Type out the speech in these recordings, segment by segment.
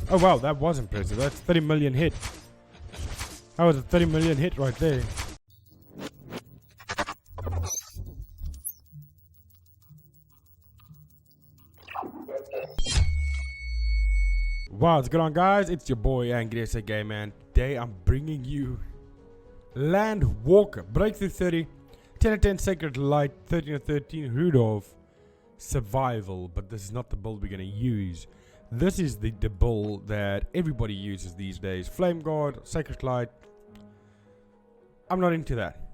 Oh wow, that was impressive. That's 30 million hit. That was a 30 million hit right there. Wow, what's going on, guys? It's your boy Angrysagamer, and today I'm bringing you Land Walker, Breakthrough 30, 10 of 10 Sacred Light, 13 of 13 Rudolph, Survival. But this is not the build we're going to use. This is the build that everybody uses these days. Flame Guard, Sacred Light. I'm not into that.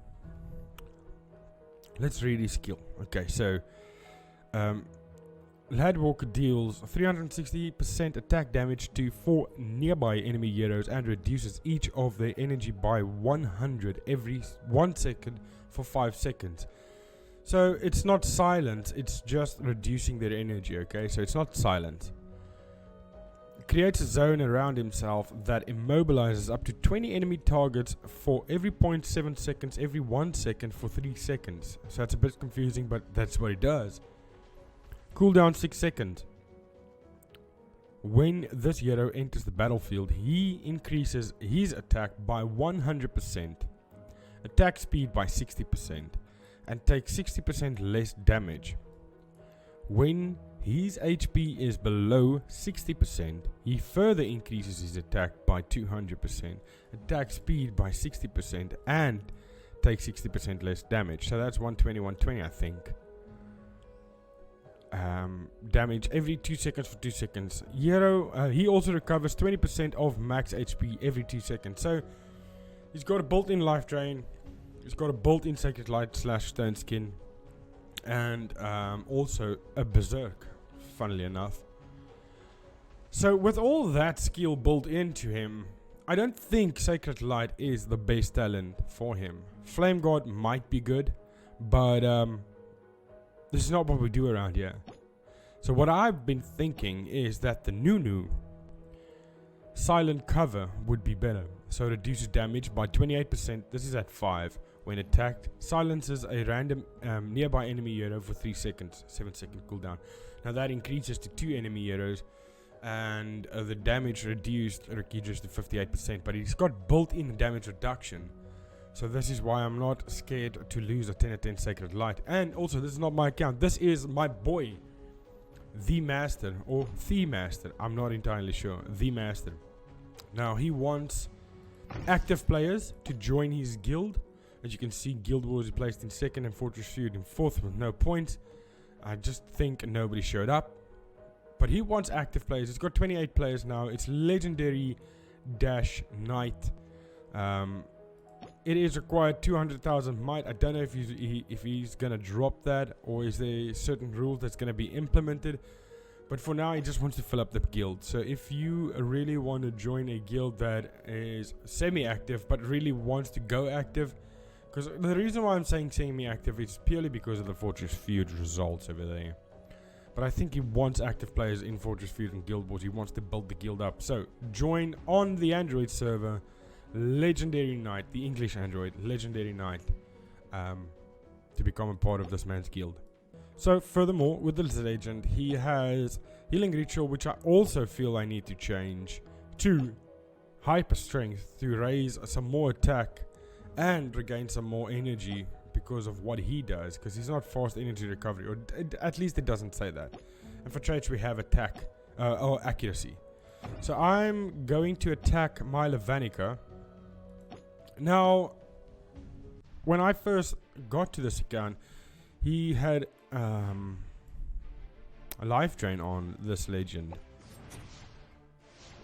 Let's read his skill. Okay, so Landwalker deals 360% attack damage to 4 nearby enemy heroes and reduces each of their energy by 100 every 1 second for 5 seconds. So it's not silent, it's just reducing their energy, okay? So it's not silent. Creates a zone around himself that immobilizes up to 20 enemy targets for every 0.7 seconds, every 1 second for 3 seconds. So that's a bit confusing, but that's what it does. Cooldown 6 seconds. When this hero enters the battlefield, he increases his attack by 100%, attack speed by 60%, and takes 60% less damage. When his HP is below 60%, he further increases his attack by 200%, attack speed by 60%, and takes 60% less damage. So that's 120, 120, I think. Damage every 2 seconds for 2 seconds. Hero, he also recovers 20% of max HP every 2 seconds. So he's got a built-in life drain. He's got a built-in Sacred Light / Stone Skin, and also a Berserk, funnily enough. So with all that skill built into him, I don't think Sacred Light is the best talent for him. Flame Guard might be good, but this is not what we do around here. So what I've been thinking is that the Nunu Silent Cover would be better. So it reduces damage by 28%. This is at 5. When attacked, silences a random nearby enemy hero for 3 seconds. 7-second cooldown. Now that increases to 2 enemy heroes, and the damage reduced reduces to 58%. But he's got built-in damage reduction. So this is why I'm not scared to lose a 10 of 10 Sacred Light. And also, this is not my account. This is my boy, The Master, or The Master. I'm not entirely sure. The Master. Now, he wants active players to join his guild. As you can see, Guild Wars is placed in 2nd and Fortress Feud in 4th with no points. I just think nobody showed up. But he wants active players. It's got 28 players now. It's Legendary Dash Knight. It is required 200,000 might. I don't know if he's gonna drop that, or is there certain rules that's gonna be implemented. But for now, he just wants to fill up the guild. So if you really want to join a guild that is semi-active but really wants to go active, because the reason why I'm saying semi-active is purely because of the Fortress Feud results over there. But I think he wants active players in Fortress Feud and Guild Wars. He wants to build the guild up. So join on the Android server, Legendary Knight, the English Android, Legendary Knight, to become a part of this man's guild. So furthermore, with this legend, he has Healing Ritual, which I also feel I need to change to Hyper Strength to raise some more attack and regain some more energy because of what he does, because he's not fast energy recovery, or at least it doesn't say that. And for traits we have attack or accuracy. So I'm going to attack my Levanica. Now, when I first got to this account, he had a life drain on this legend,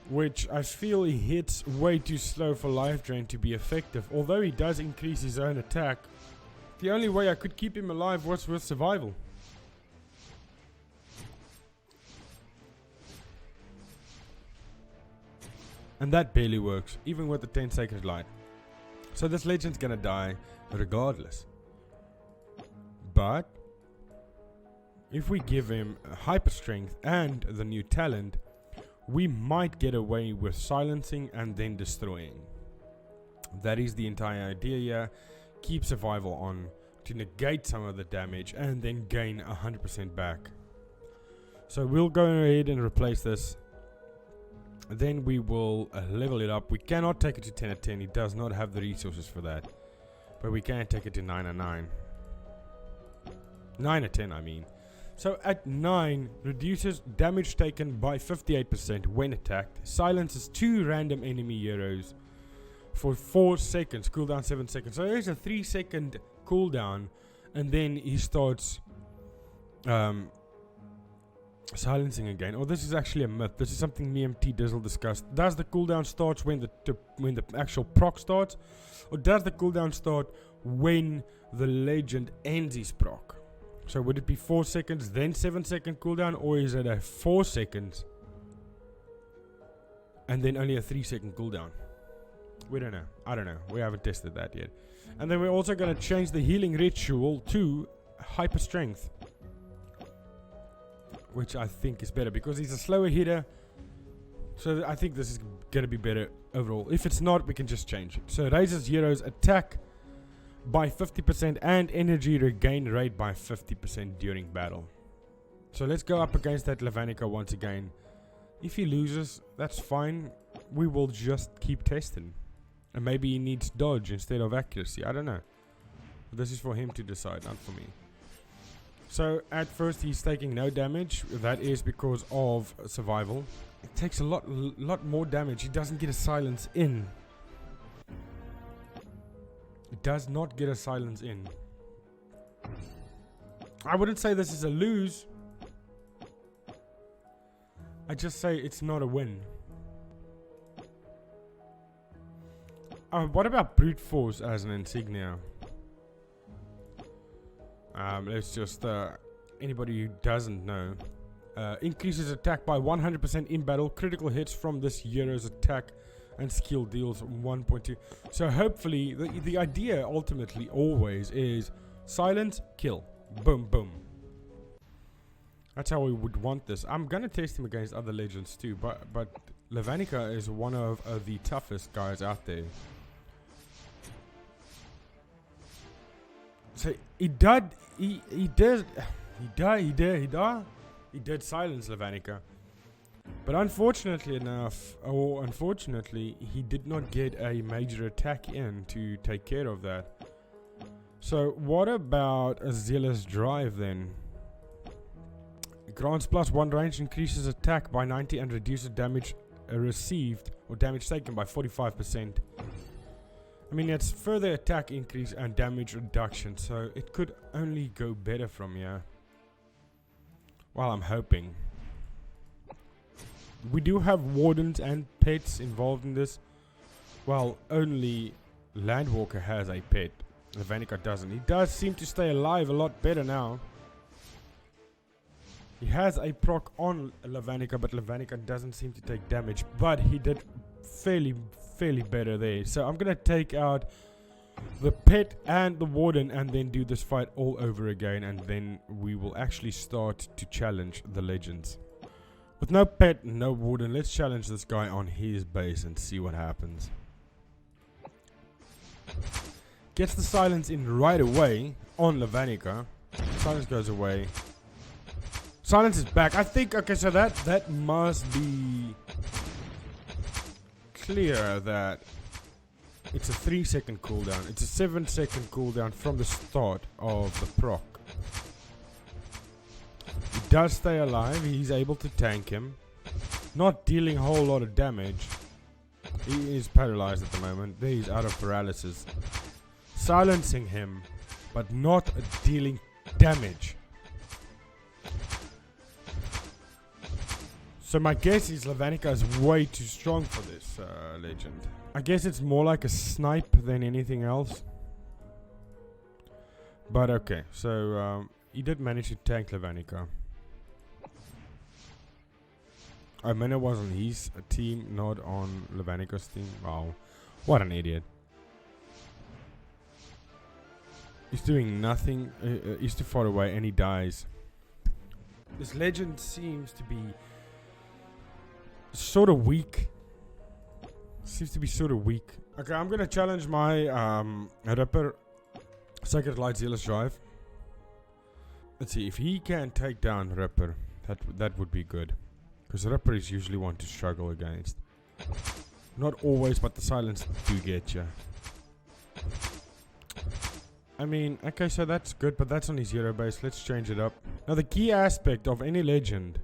which I feel he hits way too slow for life drain to be effective. Although he does increase his own attack, the only way I could keep him alive was with survival. And that barely works, even with the 10 Sacred Light. So this legend's gonna die regardless. But if we give him Hyper Strength and the new talent, we might get away with silencing and then destroying. That is the entire idea here. Keep survival on to negate some of the damage and then gain 100% back. So we'll go ahead and replace this Then we will level it up. We cannot take it to 10 at 10. He does not have the resources for that. But we can take it to 9 at 9. 9 at 10, I mean. So at 9, reduces damage taken by 58% when attacked. Silences 2 random enemy heroes for 4 seconds. Cooldown 7 seconds. So there's a 3-second cooldown. And then he starts silencing again. Oh, this is actually a myth. This is something me and T Dizzle discussed. Does the cooldown starts when the actual proc starts? Or does the cooldown start when the legend ends his proc? So would it be 4 seconds, then 7-second cooldown, or is it a 4 seconds and then only a 3-second cooldown? We don't know. I don't know. We haven't tested that yet. And then we're also going to change the healing ritual to hyper strength, which I think is better because he's a slower hitter. So I think this is going to be better overall. If it's not, we can just change it. So it raises heroes attack by 50% and energy regain rate by 50% during battle. So let's go up against that Levanica once again. If he loses, that's fine. We will just keep testing. And maybe he needs dodge instead of accuracy. I don't know. This is for him to decide, not for me. So at first he's taking no damage. That is because of survival. It takes a lot more damage. He doesn't get a silence in. It does not get a silence in. I wouldn't say this is a lose. I just say it's not a win. What about brute force as an insignia? Let's just anybody who doesn't know, increases attack by 100% in battle. Critical hits from this hero's attack and skill deals 1.2. So hopefully the idea ultimately always is silence, kill, boom, boom. That's how we would want this. I'm gonna test him against other legends too, but Levanica is one of the toughest guys out there. So he did silence Levanica. But unfortunately, he did not get a major attack in to take care of that. So what about a Zealous Drive then? Grants +1 range, increases attack by 90 and reduces damage received or damage taken by 45%. I mean, it's further attack increase and damage reduction, so it could only go better from here. Well, I'm hoping. We do have wardens and pets involved in this. Well, only Landwalker has a pet. Levanica doesn't. He does seem to stay alive a lot better now. He has a proc on Levanica, but Levanica doesn't seem to take damage. But he did fairly better there. So I'm going to take out the pet and the warden and then do this fight all over again. And then we will actually start to challenge the legends. With no pet, no warden, let's challenge this guy on his base and see what happens. Gets the silence in right away on Levanica. Silence goes away. Silence is back. I think, okay, so that must be clear that it's a 3-second cooldown. It's a 7-second cooldown from the start of the proc. He does stay alive. He's able to tank him. Not dealing a whole lot of damage. He is paralyzed at the moment. There he's out of paralysis. Silencing him, but not dealing damage. So my guess is Levanica is way too strong for this legend. I guess it's more like a snipe than anything else. But okay, so he did manage to tank Levanica. Mina was on his team, not on Levanica's team. Wow, what an idiot. He's doing nothing. He's too far away and he dies. This legend seems to be sort of weak. Seems to be sort of weak. Okay, I'm gonna challenge my Ripper Sacred Light Zealous Drive. Let's see if he can take down Ripper. That would be good. Because Ripper is usually one to struggle against. Not always, but the silence do get you. I mean, okay, so that's good, but that's on his hero base. Let's change it up. Now, the key aspect of any legend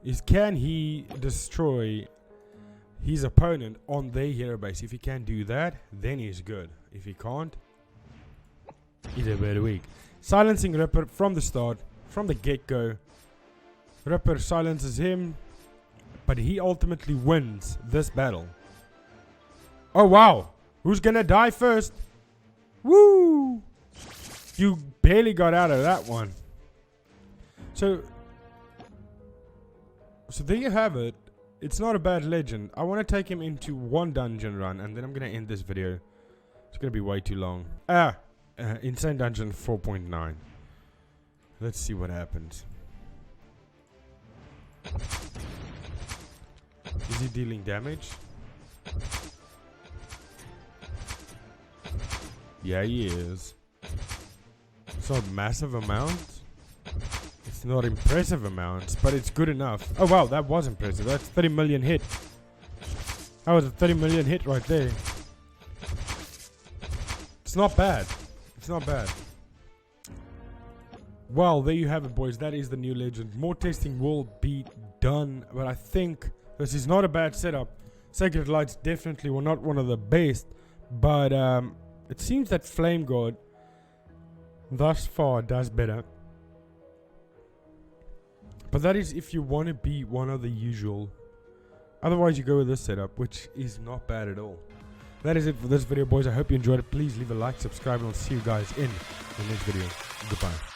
is, can he destroy his opponent on their hero base? If he can do that, then he's good. If he can't, he's a bit weak. Silencing Ripper from the start, from the get-go. Ripper silences him, but he ultimately wins this battle. Oh, wow. Who's gonna die first? Woo! You barely got out of that one. So there you have it. It's not a bad legend. I want to take him into one dungeon run, and then I'm going to end this video. It's going to be way too long. Insane Dungeon 4.9. Let's see what happens. Is he dealing damage? Yeah, he is. It's not massive amounts. It's not impressive amounts, but it's good enough. Oh wow, that was impressive. That's 30 million hit. That was a 30 million hit right there. It's not bad. It's not bad. Well, there you have it, boys. That is the new legend. More testing will be done, but I think this is not a bad setup. Sacred Lights definitely were not one of the best, but it seems that Flame God thus far does better. But that is if you want to be one of the usual. Otherwise, you go with this setup, which is not bad at all. That is it for this video, boys. I hope you enjoyed it. Please leave a like, subscribe, and I'll see you guys in the next video. Goodbye.